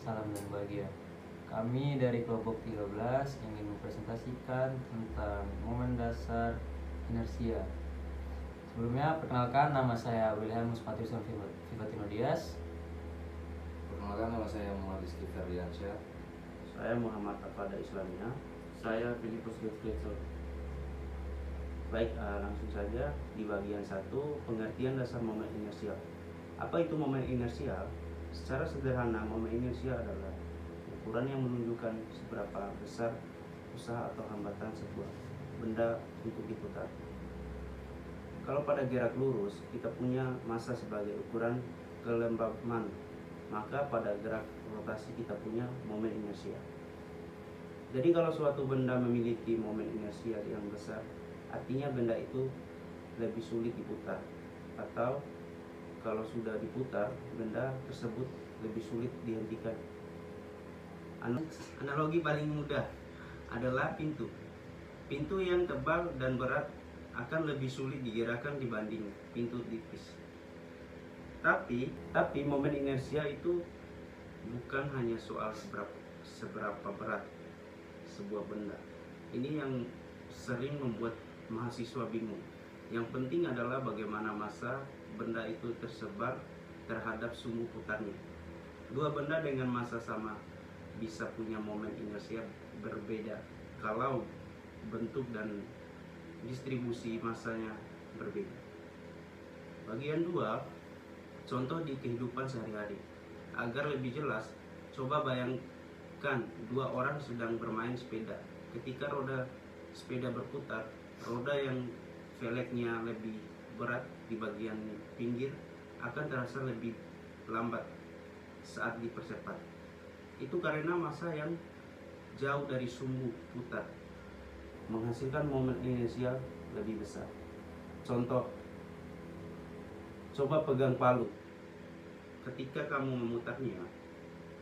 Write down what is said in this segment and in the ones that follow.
salam dan bahagia. Kami dari kelompok 13 ingin mempresentasikan tentang momen dasar inersia. Sebelumnya, perkenalkan, nama saya Wilhelmus Patriuson Vivatino Dias. Perkenalkan, nama saya Muhammad Rizky Ferdiansyah. Saya Muhammad Afada Islamia. Saya Filipus Gutfriedson. Baik, langsung saja di bagian 1, pengertian dasar momen inersial. Apa itu momen inersial? Secara sederhana, momen inersial adalah ukuran yang menunjukkan seberapa besar usaha atau hambatan sebuah benda untuk diputar. Kalau pada gerak lurus, kita punya massa sebagai ukuran kelembaban, maka pada gerak rotasi kita punya momen inersia. Jadi kalau suatu benda memiliki momen inersia yang besar, artinya benda itu lebih sulit diputar, atau kalau sudah diputar, benda tersebut lebih sulit dihentikan. Analogi paling mudah adalah pintu. Pintu yang tebal dan berat akan lebih sulit digerakkan dibanding pintu tipis. Tapi momen inersia itu bukan hanya soal seberapa berat sebuah benda. Ini yang sering membuat mahasiswa bingung. Yang penting adalah bagaimana massa benda itu tersebar terhadap sumbu putarnya. Dua benda dengan massa sama bisa punya momen inersia berbeda kalau bentuk dan distribusi massanya berbeda. Bagian 2, contoh di kehidupan sehari-hari. Agar lebih jelas, coba bayangkan dua orang sedang bermain sepeda. Ketika roda sepeda berputar, roda yang velgnya lebih berat di bagian pinggir akan terasa lebih lambat saat dipercepat. Itu karena massa yang jauh dari sumbu putar menghasilkan momen inersial lebih besar. Contoh, coba pegang palu. Ketika kamu memutarnya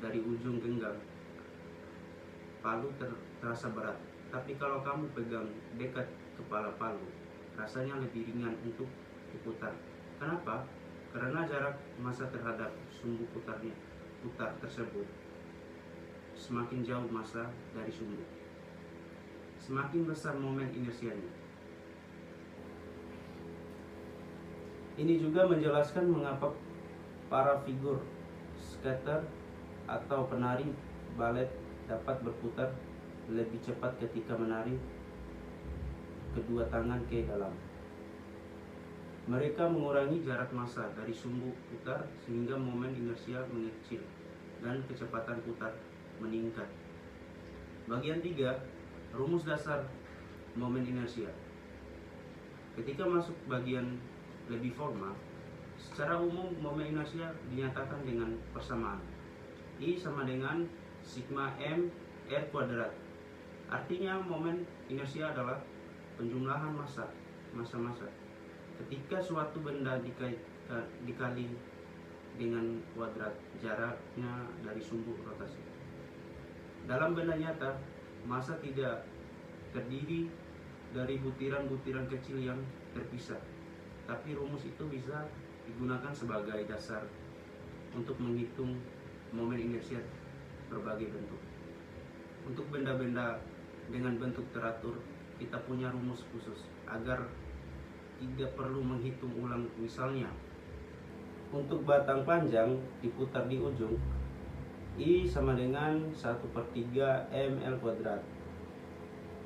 dari ujung genggam, palu terasa berat. Tapi kalau kamu pegang dekat kepala palu, rasanya lebih ringan untuk diputar. Kenapa? Karena jarak massa terhadap sumbu putar tersebut semakin jauh massa dari sumbu, semakin besar momen inersianya. Ini juga menjelaskan mengapa para figur skater atau penari balet dapat berputar lebih cepat ketika menarik kedua tangan ke dalam. Mereka mengurangi jarak massa dari sumbu putar sehingga momen inersia mengecil dan kecepatan putar meningkat. Bagian 3, rumus dasar momen inersia. Ketika masuk bagian lebih formal, secara umum momen inersia dinyatakan dengan persamaan I sama dengan sigma m r kuadrat. Artinya momen inersia adalah penjumlahan massa. Ketika suatu benda dikali dengan kuadrat jaraknya dari sumbu rotasi. Dalam benda nyata, massa tidak terdiri dari butiran-butiran kecil yang terpisah. Tapi rumus itu bisa digunakan sebagai dasar untuk menghitung momen inersia berbagai bentuk. Untuk benda-benda dengan bentuk teratur, kita punya rumus khusus agar tidak perlu menghitung ulang. Misalnya, untuk batang panjang diputar di ujung, I sama dengan 1/3 ml kuadrat,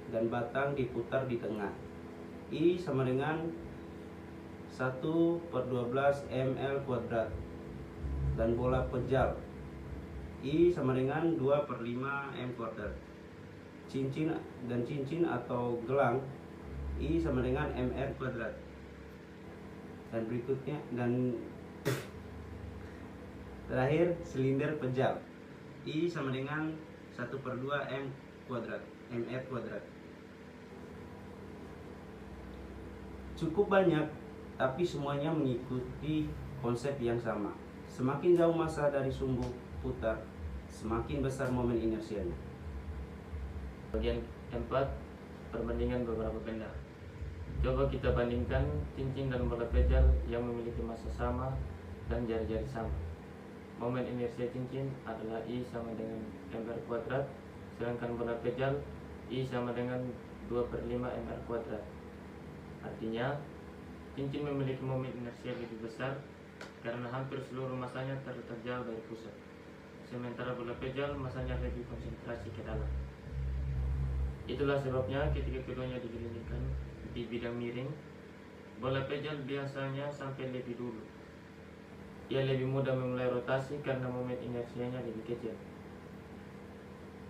dan batang diputar di tengah, I sama dengan 1/12 ml kuadrat, dan bola pejal I sama dengan 2/5 m kuadrat. Cincin atau gelang I sama dengan mr kuadrat. Dan berikutnya, dan terakhir silinder pejal I sama dengan 1/2 m kuadrat, mr kuadrat. Cukup banyak, tapi semuanya mengikuti konsep yang sama. Semakin jauh massa dari sumbu putar, semakin besar momen inersianya. Bagian 4, perbandingan beberapa benda. Coba kita bandingkan cincin dan bola pejal yang memiliki massa sama dan jari-jari sama. momen inersia cincin adalah I sama dengan mr kuadrat, sedangkan bola pejal I sama dengan 2/5 mr kuadrat. Artinya, cincin memiliki momen inersia lebih besar karena hampir seluruh masanya terletak jauh dari pusat. Sementara bola pejal masanya lebih konsentrasi ke dalam. Itulah sebabnya ketika keduanya digelindingkan di bidang miring, bola pejal biasanya sampai lebih dulu. Ia lebih mudah memulai rotasi karena momen inersianya lebih kecil.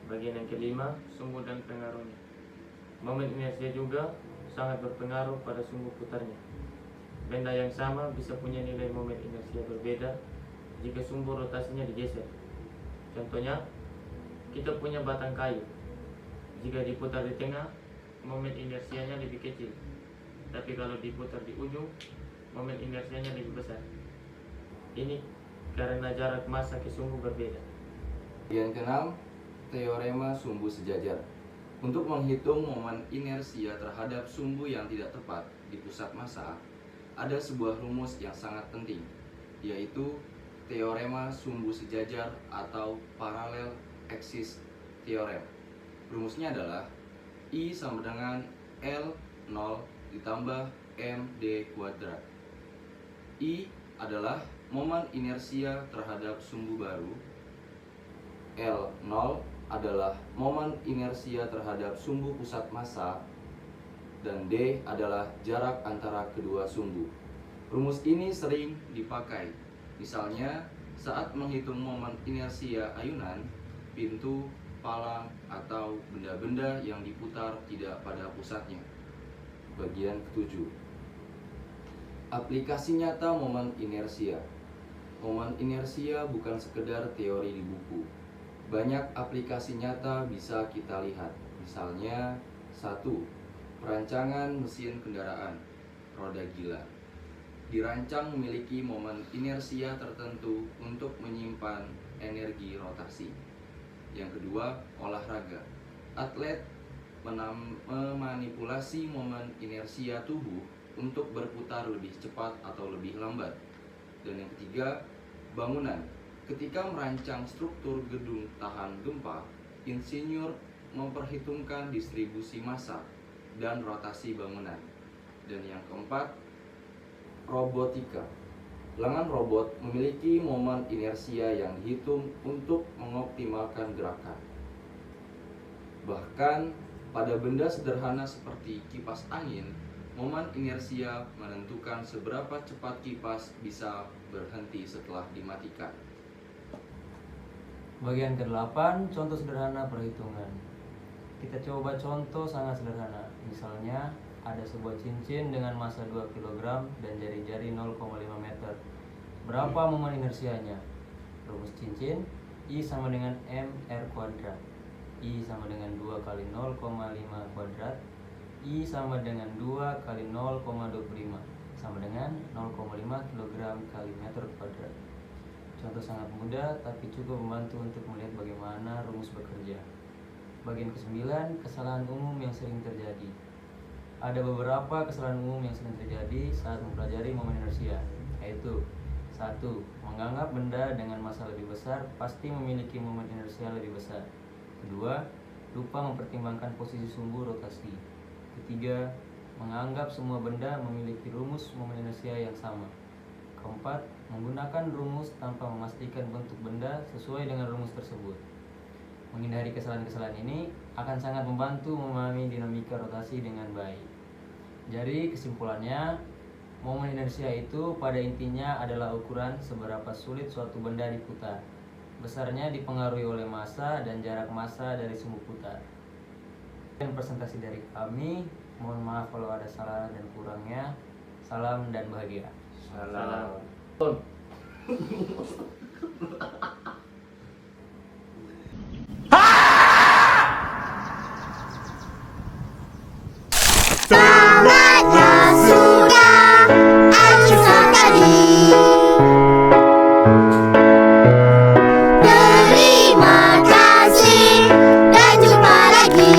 Bagian yang kelima, sumbu dan pengaruhnya. Momen inersia juga sangat berpengaruh pada sumbu putarnya. Benda yang sama bisa punya nilai momen inersia berbeda jika sumbu rotasinya digeser. Contohnya, kita punya batang kayu. Jika diputar di tengah, momen inersianya lebih kecil. Tapi kalau diputar di ujung, momen inersianya lebih besar. Ini karena jarak massa ke sumbu berbeda. Bagian keenam, teorema sumbu sejajar. Untuk menghitung momen inersia terhadap sumbu yang tidak tepat di pusat massa, ada sebuah rumus yang sangat penting, yaitu teorema sumbu sejajar atau parallel axis theorem. Rumusnya adalah I sama dengan L0 ditambah MD kuadrat. I adalah momen inersia terhadap sumbu baru, L0 adalah momen inersia terhadap sumbu pusat massa, dan D adalah jarak antara kedua sumbu. Rumus ini sering dipakai, misalnya saat menghitung momen inersia ayunan, pintu, palang, atau benda-benda yang diputar tidak pada pusatnya. Bagian ketujuh, aplikasi nyata momen inersia. Momen inersia bukan sekedar teori di buku. Banyak aplikasi nyata bisa kita lihat. Misalnya, 1. Perancangan mesin kendaraan, roda gila. Dirancang memiliki momen inersia tertentu untuk menyimpan energi rotasi. Yang kedua, olahraga. Atlet memanipulasi momen inersia tubuh untuk berputar lebih cepat atau lebih lambat. Dan yang ketiga, bangunan. Ketika merancang struktur gedung tahan gempa, insinyur memperhitungkan distribusi massa dan rotasi bangunan. Dan yang keempat, robotika. Lengan robot memiliki momen inersia yang dihitung untuk mengoptimalkan gerakan. Bahkan pada benda sederhana seperti kipas angin, momen inersia menentukan seberapa cepat kipas bisa berhenti setelah dimatikan. Bagian ke-8, contoh sederhana perhitungan. Kita coba contoh sangat sederhana. Misalnya, ada sebuah cincin dengan massa 2 kg dan jari-jari 0,5 meter. Berapa momen inersianya? Rumus cincin, I sama dengan mr kuadrat. I sama dengan 2 kali 0,5 kuadrat. I sama dengan 2 kali 0,25 sama dengan 0,5 kg kali meter kuadrat. Contoh sangat mudah tapi cukup membantu untuk melihat bagaimana rumus bekerja. Bagian ke-9, kesalahan umum yang sering terjadi. Ada beberapa kesalahan umum yang sering terjadi saat mempelajari momen inersia, yaitu 1. Menganggap benda dengan massa lebih besar pasti memiliki momen inersia lebih besar. 2. Lupa mempertimbangkan posisi sumbu rotasi. 3. Menganggap semua benda memiliki rumus momen inersia yang sama. 4. Menggunakan rumus tanpa memastikan bentuk benda sesuai dengan rumus tersebut. Menghindari kesalahan-kesalahan ini akan sangat membantu memahami dinamika rotasi dengan baik. Jadi kesimpulannya, momen inersia itu pada intinya adalah ukuran seberapa sulit suatu benda diputar. Besarnya dipengaruhi oleh massa dan jarak massa dari sumbu putar. Dan presentasi dari kami, mohon maaf kalau ada salah dan kurangnya. Salam dan bahagia. Salam. Saatnya sudah akhir tadi. Terima kasih dan jumpa lagi.